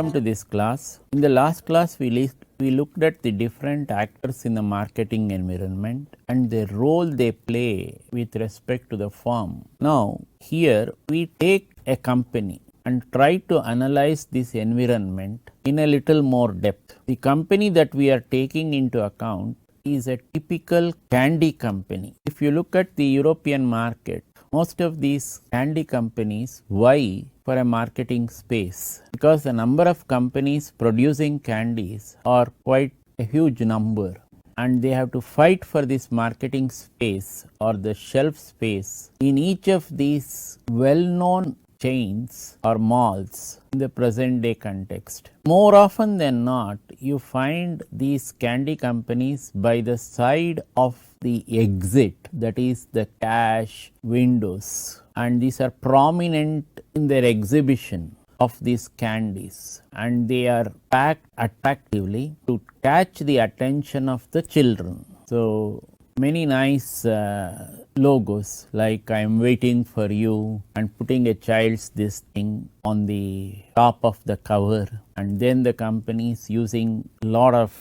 Welcome to this class. In the last class, we looked at the different actors in the marketing environment and the role they play with respect to the firm. Now, here we take a company and try to analyze this environment in a little more depth. The company that we are taking into account is a typical candy company. If you look at the European market, most of these candy companies vie for a marketing space because the number of companies producing candies are quite a huge number, and they have to fight for this marketing space or the shelf space in each of these well-known chains or malls in the present day context. More often than not, you find these candy companies by the side of the exit, that is the cash windows, and these are prominent in their exhibition of these candies, and they are packed attractively to catch the attention of the children. So many nice logos like I am waiting for you and putting a child's this thing on the top of the cover, and then the company is using a lot of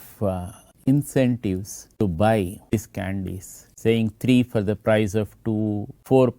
incentives to buy these candies, saying 3 for the price of 2, 4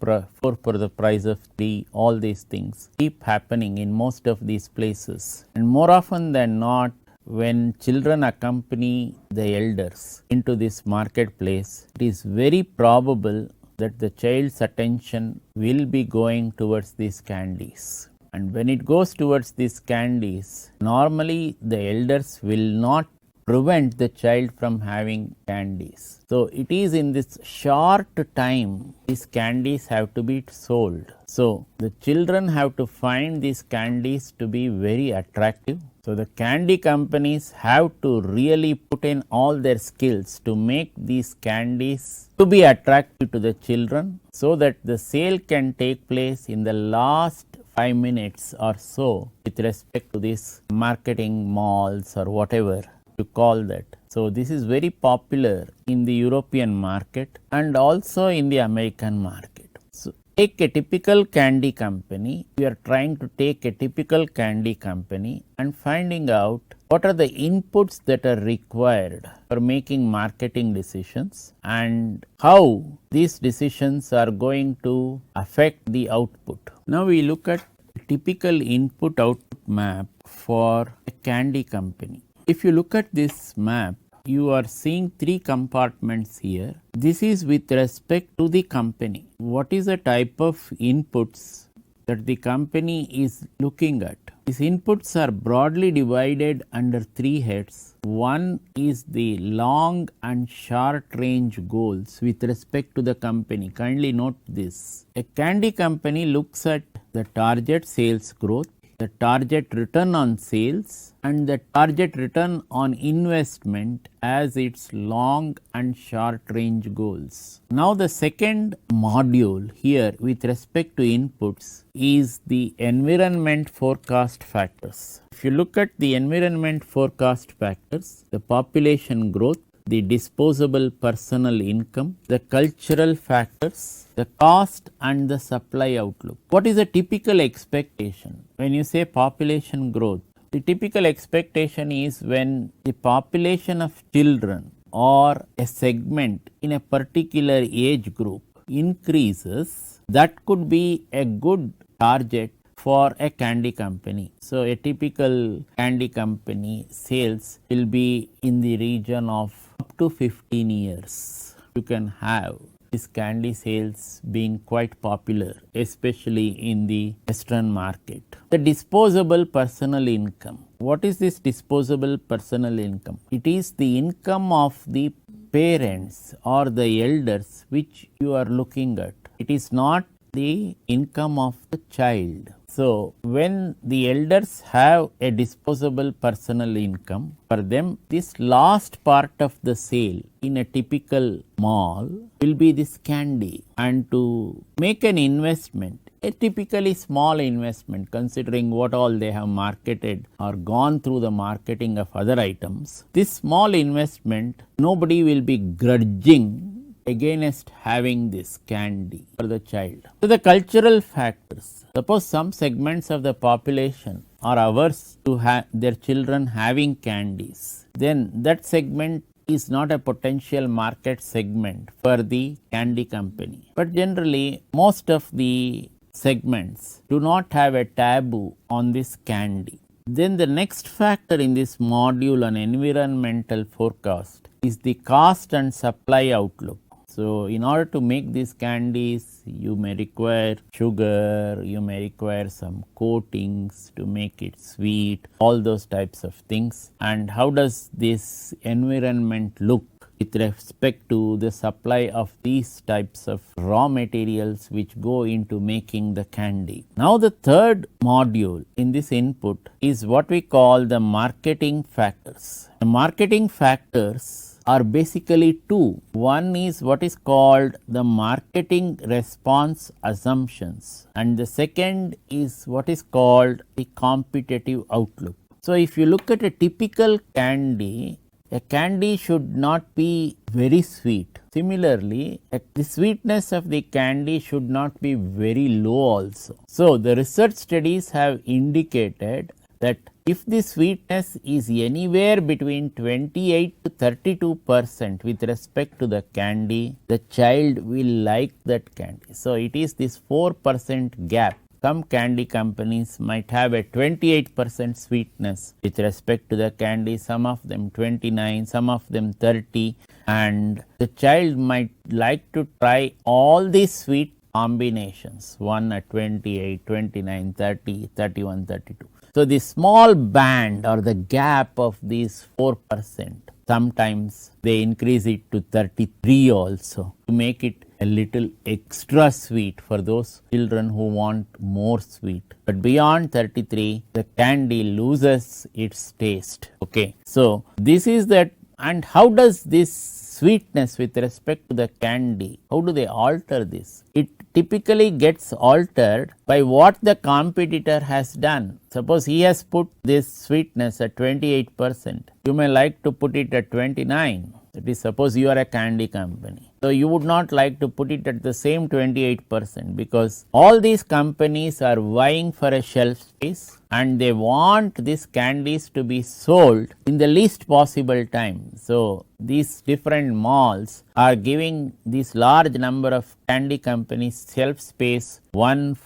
for the price of 3. All these things keep happening in most of these places, and more often than not, when children accompany the elders into this marketplace, it is very probable that the child's attention will be going towards these candies. And when it goes towards these candies, normally the elders will not prevent the child from having candies. So it is in this short time these candies have to be sold. So the children have to find these candies to be very attractive. So the candy companies have to really put in all their skills to make these candies to be attractive to the children, so that the sale can take place in the last 5 minutes or so with respect to these marketing malls or whatever you call that. So this is very popular in the European market and also in the American market. So take a typical candy company. We are trying to take a typical candy company and finding out what are the inputs that are required for making marketing decisions and how these decisions are going to affect the output. Now we look at a typical input-output map for a candy company. If you look at this map, you are seeing 3 compartments here. This is with respect to the company. What is the type of inputs that the company is looking at? These inputs are broadly divided under 3 heads. One is the long and short range goals with respect to the company. Kindly note this. A candy company looks at the target sales growth, the target return on sales, and the target return on investment as its long and short range goals. Now the second module here with respect to inputs is the environment forecast factors. If you look at the environment forecast factors, the population growth, the disposable personal income, the cultural factors, the cost and the supply outlook. What is a typical expectation? When you say population growth, the typical expectation is when the population of children or a segment in a particular age group increases, that could be a good target for a candy company. So a typical candy company sales will be in the region of up to 15 years. You can have this candy sales being quite popular, especially in the Western market. The disposable personal income. What is this disposable personal income? It is the income of the parents or the elders which you are looking at. It is not the income of the child. So when the elders have a disposable personal income, for them this last part of the sale in a typical mall will be this candy, and to make an investment, a typically small investment considering what all they have marketed or gone through the marketing of other items, this small investment nobody will be grudging against having this candy for the child. So the cultural factors. Suppose some segments of the population are averse to their children having candies, then that segment is not a potential market segment for the candy company. But generally, most of the segments do not have a taboo on this candy. Then the next factor in this module on environmental forecast is the cost and supply outlook. So, in order to make these candies, you may require sugar, you may require some coatings to make it sweet, all those types of things. And how does this environment look with respect to the supply of these types of raw materials which go into making the candy? Now, the third module in this input is what we call the marketing factors. The marketing factors are basically two. One is what is called the marketing response assumptions, and the second is what is called the competitive outlook. So, if you look at a typical candy, a candy should not be very sweet. Similarly, the sweetness of the candy should not be very low also. So, the research studies have indicated that if the sweetness is anywhere between 28 to 32% with respect to the candy, the child will like that candy. So, it is this 4% gap. Some candy companies might have a 28% sweetness with respect to the candy, some of them 29, some of them 30, and the child might like to try all these sweet combinations, one at 28, 29, 30, 31, 32. So, the small band or the gap of these 4%, sometimes they increase it to 33 also to make it a little extra sweet for those children who want more sweet. But beyond 33, the candy loses its taste. Okay. So, this is that. And how does this sweetness with respect to the candy, how do they alter this? It typically gets altered by what the competitor has done. Suppose he has put this sweetness at 28%. You may like to put it at 29. That is, suppose you are a candy company. So, you would not like to put it at the same 28% because all these companies are vying for a shelf space and they want these candies to be sold in the least possible time. So, these different malls are giving this large number of candy companies shelf space, one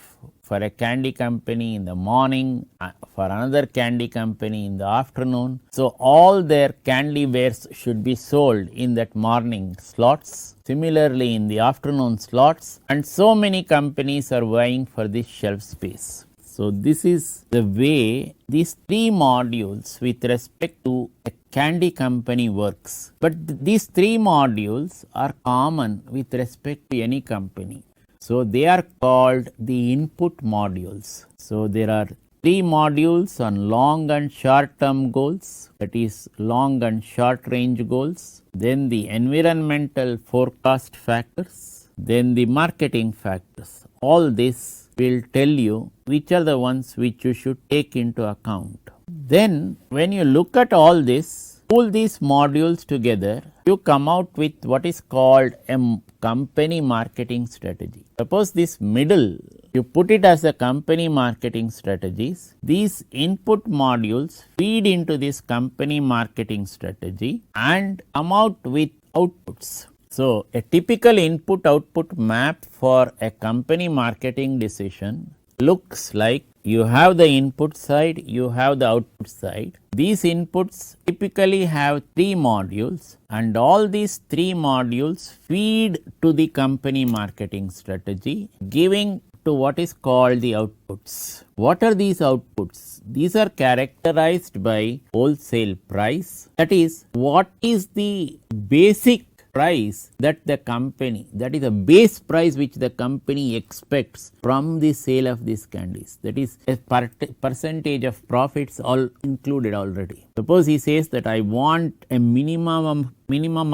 for a candy company in the morning, for another candy company in the afternoon. So, all their candy wares should be sold in that morning slots, similarly in the afternoon slots, and so many companies are vying for this shelf space. So, this is the way these three modules with respect to a candy company works. But these three modules are common with respect to any company. So, they are called the input modules. So, there are three modules on long and short term goals, that is long and short range goals, then the environmental forecast factors, then the marketing factors. All this will tell you which are the ones which you should take into account. Then when you look at all this, pull these modules together, you come out with what is called a company marketing strategy. Suppose this middle, you put it as a company marketing strategies. These input modules feed into this company marketing strategy and come out with outputs. So, a typical input output map for a company marketing decision looks like you have the input side, you have the output side. These inputs typically have three modules and all these three modules feed to the company marketing strategy, giving to what is called the outputs. What are these outputs? These are characterized by wholesale price. That is, what is the basic price that the company, that is the base price which the company expects from the sale of these candies. That is a percentage of profits all included already. Suppose he says that I want a minimum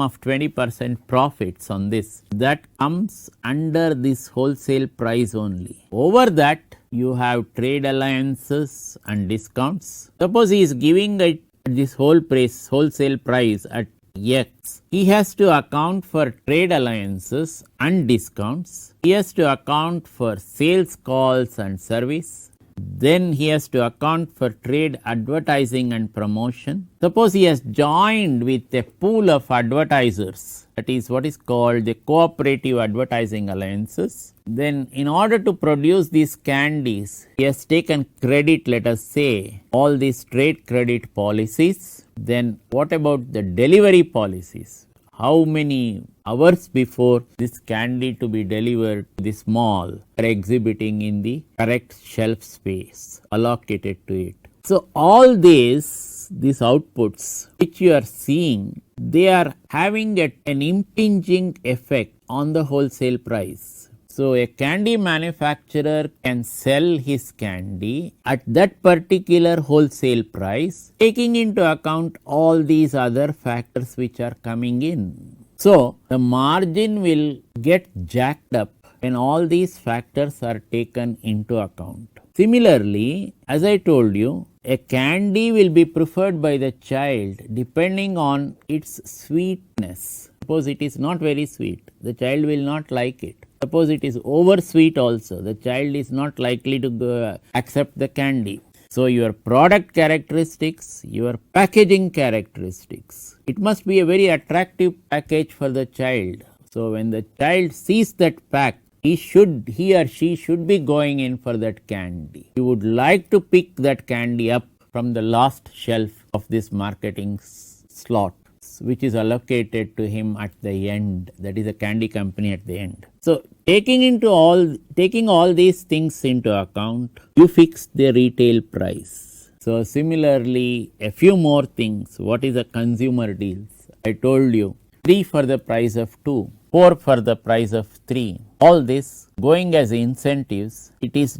of 20% profits on this. That comes under this wholesale price only. Over that you have trade alliances and discounts. Suppose he is giving it this wholesale price at X. He has to account for trade alliances and discounts. He has to account for sales calls and service. Then he has to account for trade advertising and promotion. Suppose he has joined with a pool of advertisers, that is what is called the cooperative advertising alliances. Then in order to produce these candies, he has taken credit, let us say, all these trade credit policies. Then what about the delivery policies? How many hours before this candy to be delivered to this mall are exhibiting in the correct shelf space allocated to it. So all these outputs which you are seeing, they are having an impinging effect on the wholesale price. So a candy manufacturer can sell his candy at that particular wholesale price, taking into account all these other factors which are coming in. So the margin will get jacked up when all these factors are taken into account. Similarly, as I told you, a candy will be preferred by the child depending on its sweetness. Suppose it is not very sweet, the child will not like it. Suppose it is over sweet also, the child is not likely to accept the candy. So your product characteristics, your packaging characteristics, it must be a very attractive package for the child. So when the child sees that pack, he or she should be going in for that candy. He would like to pick that candy up from the last shelf of this marketing slot, which is allocated to him at the end, that is a candy company at the end. So taking all these things into account, you fix the retail price. So similarly, a few more things. What is a consumer deals? I told you 3 for the price of 2, 4 for the price of 3. All this going as incentives, it is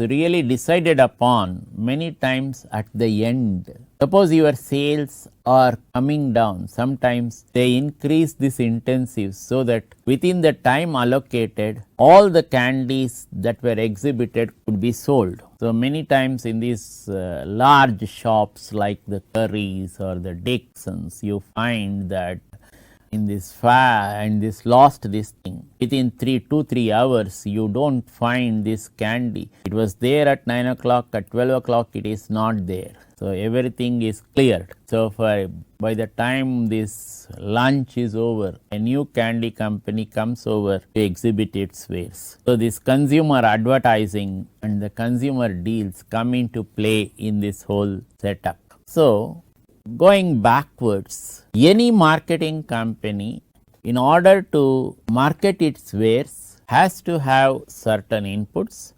really decided upon many times at the end. Suppose your sales are coming down, sometimes they increase this intensive so that within the time allocated, all the candies that were exhibited could be sold. So many times in these large shops like the Currys or the Dixons, you find that in this this thing, within 2-3 hours you don't find this candy. It was there at 9 o'clock, at 12 o'clock it is not there. So everything is cleared. So by the time this lunch is over, a new candy company comes over to exhibit its wares. So this consumer advertising and the consumer deals come into play in this whole setup. So going backwards, any marketing company, in order to market its wares, has to have certain inputs,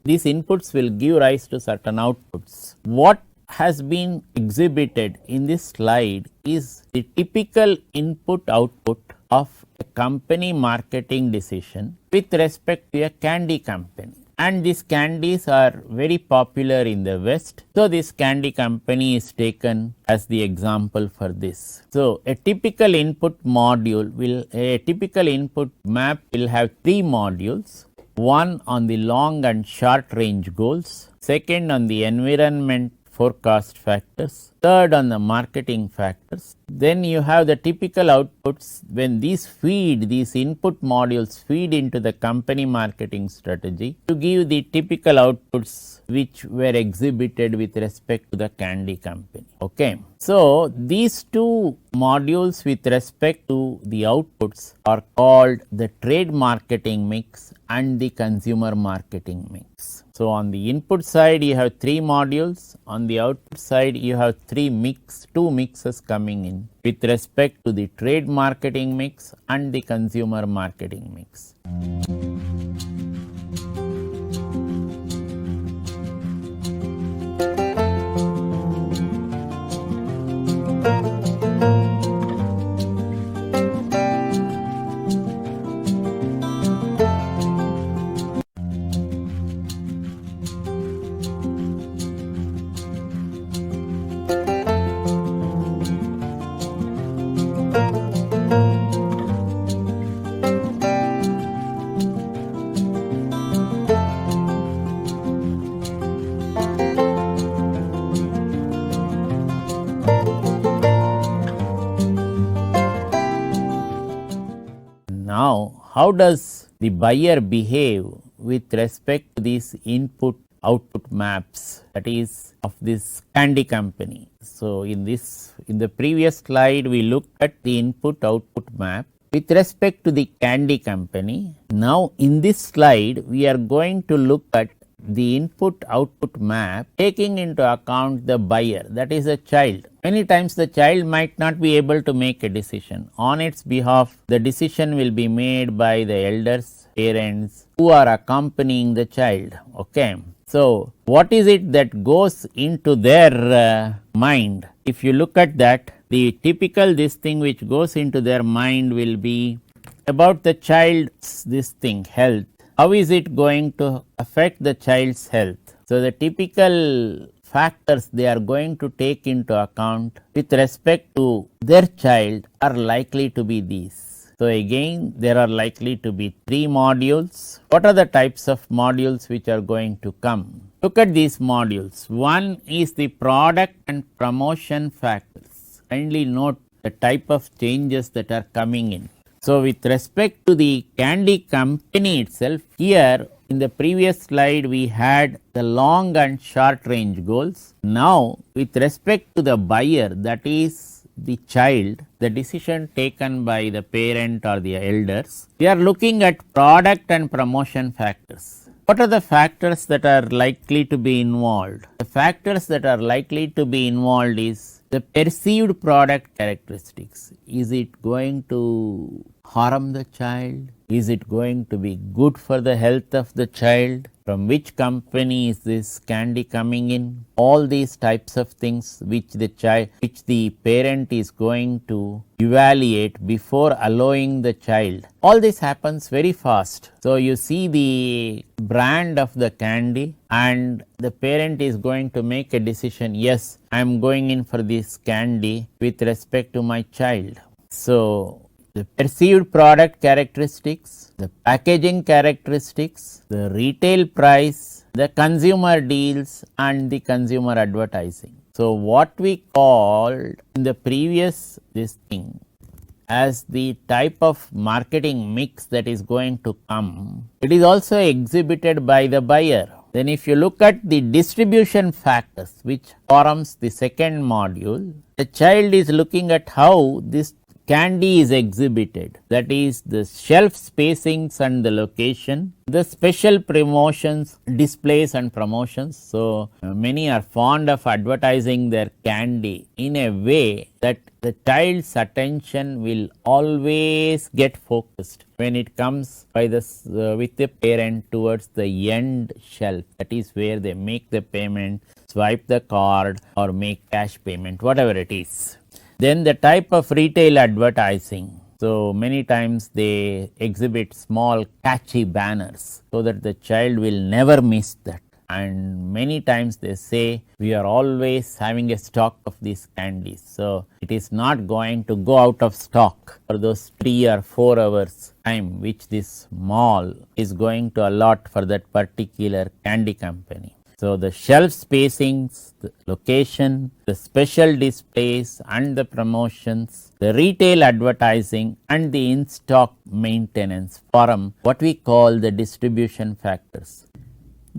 these inputs will give rise to certain outputs. What has been exhibited in this slide is the typical input output of a company marketing decision with respect to a candy company. And these candies are very popular in the West. So this candy company is taken as the example for this. So a typical input map will have 3 modules. One on the long and short range goals, second on the environment forecast factors, third on the marketing factors. Then you have the typical outputs when these input modules feed into the company marketing strategy to give the typical outputs which were exhibited with respect to the candy company. Okay. So these 2 modules with respect to the outputs are called the trade marketing mix and the consumer marketing mix. So on the input side you have 3 modules, on the output side you have 2 mixes coming in with respect to the trade marketing mix and the consumer marketing mix. Now, how does the buyer behave with respect to these input output maps, that is of this candy company. So in the previous slide we looked at the input output map with respect to the candy company. Now in this slide we are going to look at the input output map taking into account the buyer, that is a child. Many times the child might not be able to make a decision. On its behalf, the decision will be made by the elders, parents who are accompanying the child. Okay. So what is it that goes into their mind? If you look at that, the typical this thing which goes into their mind will be about the child's health. How is it going to affect the child's health? So the typical factors they are going to take into account with respect to their child are likely to be these. So again, there are likely to be 3 modules. What are the types of modules which are going to come? Look at these modules. One is the product and promotion factors. Kindly note the type of changes that are coming in. So with respect to the candy company itself, here in the previous slide we had the long and short range goals. Now with respect to the buyer, that is the child, the decision taken by the parent or the elders, we are looking at product and promotion factors. What are the factors that are likely to be involved? The factors that are likely to be involved is the perceived product characteristics. Is it going to harm the child? Is it going to be good for the health of the child? From which company is this candy coming in? All these types of things which the parent is going to evaluate before allowing the child. All this happens very fast. So you see the brand of the candy and the parent is going to make a decision, yes, I am going in for this candy with respect to my child. So the perceived product characteristics, the packaging characteristics, the retail price, the consumer deals and the consumer advertising. So what we called in the previous as the type of marketing mix that is going to come, it is also exhibited by the buyer. Then if you look at the distribution factors which forms the second module, the child is looking at how this candy is exhibited, that is the shelf spacings and the location, the special promotions, displays and promotions. So many are fond of advertising their candy in a way that the child's attention will always get focused when it comes by with the parent towards the end shelf, that is where they make the payment, swipe the card or make cash payment, whatever it is. Then the type of retail advertising. So many times they exhibit small catchy banners so that the child will never miss that. And many times they say we are always having a stock of these candies. So it is not going to go out of stock for those 3 or 4 hours time which this mall is going to allot for that particular candy company. So the shelf spacings, the location, the special displays and the promotions, the retail advertising and the in-stock maintenance form what we call the distribution factors.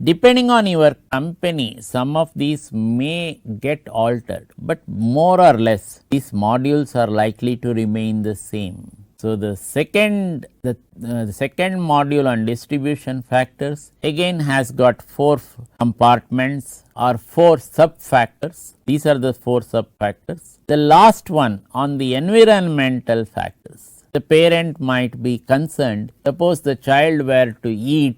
Depending on your company, some of these may get altered, but more or less these modules are likely to remain the same. So the second module on distribution factors again has got 4 compartments or 4 sub factors. These are the 4 sub factors. The last one on the environmental factors. The parent might be concerned, suppose the child were to eat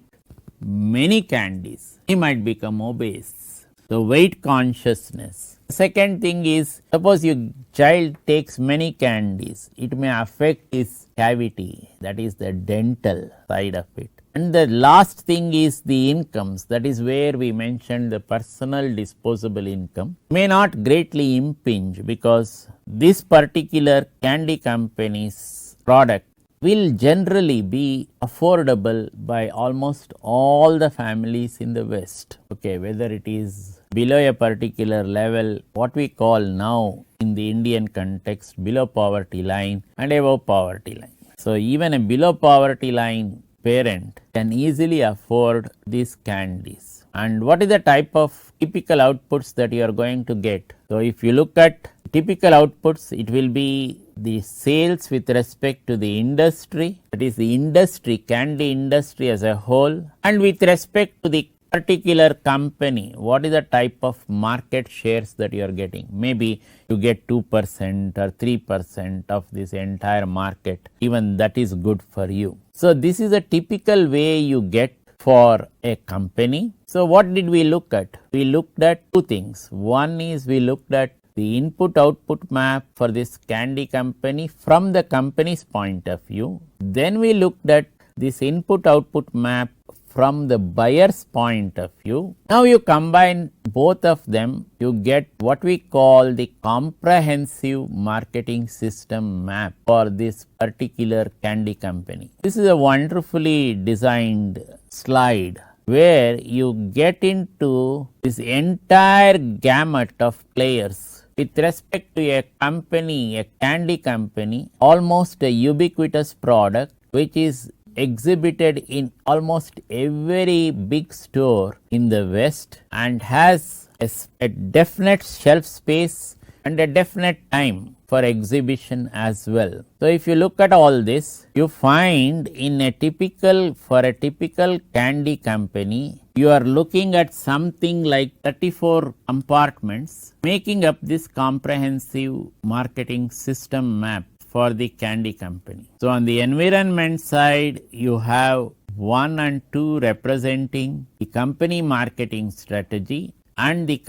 many candies, he might become obese. So weight consciousness. Second thing is, suppose your child takes many candies, it may affect his cavity, that is the dental side of it. And the last thing is the incomes, that is where we mentioned the personal disposable income may not greatly impinge, because this particular candy company's product will generally be affordable by almost all the families in the West. Okay, whether it is below a particular level, what we call now in the Indian context below poverty line and above poverty line. So even a below poverty line parent can easily afford these candies. And what is the type of typical outputs that you are going to get? So, if you look at typical outputs, it will be the sales with respect to the industry, that is the industry, candy industry as a whole, and with respect to the particular company, what is the type of market shares that you are getting? Maybe you get 2% or 3% of this entire market, even that is good for you. So, this is a typical way you get for a company. So, what did we look at? We looked at two things. One is we looked at the input output map for this candy company from the company's point of view. Then we looked at this input output map from the buyer's point of view. Now you combine both of them, you get what we call the comprehensive marketing system map for this particular candy company. This is a wonderfully designed slide where you get into this entire gamut of players with respect to a company, a candy company, almost a ubiquitous product which is exhibited in almost every big store in the West and has a definite shelf space and a definite time for exhibition as well. So, if you look at all this, you find in a typical candy company, you are looking at something like 34 compartments making up this comprehensive marketing system map for the candy company. So, on the environment side, you have 1 and 2 representing the company marketing strategy and the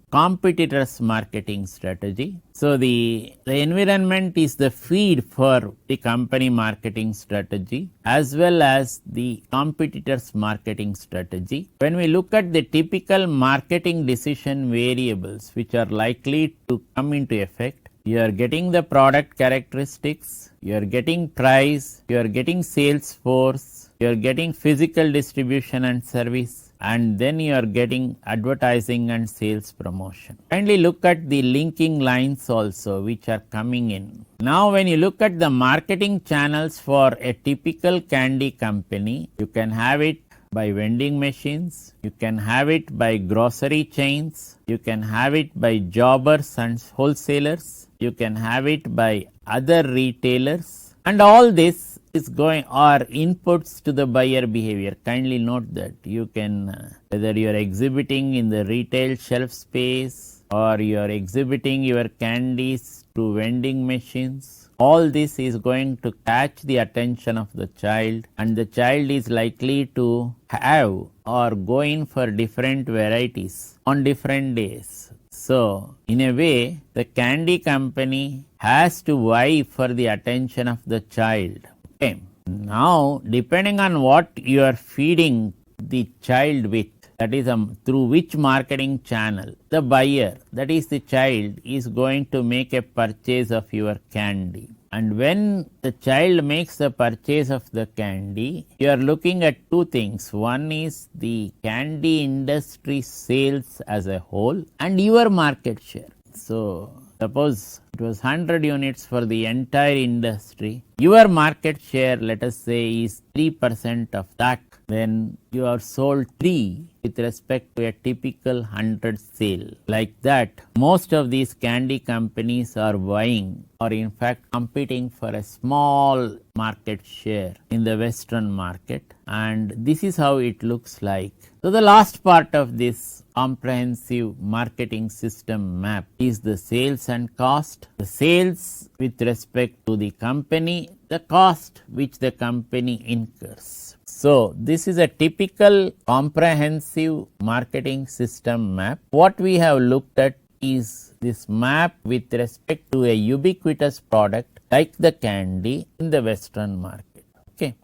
competitors marketing strategy. So, the environment is the feed for the company marketing strategy as well as the competitors marketing strategy. When we look at the typical marketing decision variables which are likely to come into effect, you are getting the product characteristics, you are getting price, you are getting sales force, you are getting physical distribution and service, and then you are getting advertising and sales promotion. Kindly look at the linking lines also which are coming in. Now, when you look at the marketing channels for a typical candy company, you can have it by vending machines, you can have it by grocery chains, you can have it by jobbers and wholesalers, you can have it by other retailers, and all this is going are inputs to the buyer behavior. Kindly note that you can whether you are exhibiting in the retail shelf space or you are exhibiting your candies to vending machines, all this is going to catch the attention of the child, and the child is likely to have or go in for different varieties on different days. So, in a way, the candy company has to vie for the attention of the child. Okay. Now, depending on what you are feeding the child with, that is through which marketing channel, the buyer, that is the child, is going to make a purchase of your candy. And when the child makes the purchase of the candy, you are looking at two things. One is the candy industry sales as a whole and your market share. So, suppose it was 100 units for the entire industry. Your market share, let us say, is 3% of that. Then you have sold 3 with respect to a typical 100 sale. Like that, most of these candy companies are vying or in fact competing for a small market share in the Western market, and this is how it looks like. So, the last part of this comprehensive marketing system map is the sales and cost. The sales with respect to the company, the cost which the company incurs. So, this is a typical comprehensive marketing system map. What we have looked at is this map with respect to a ubiquitous product like the candy in the Western market. Okay.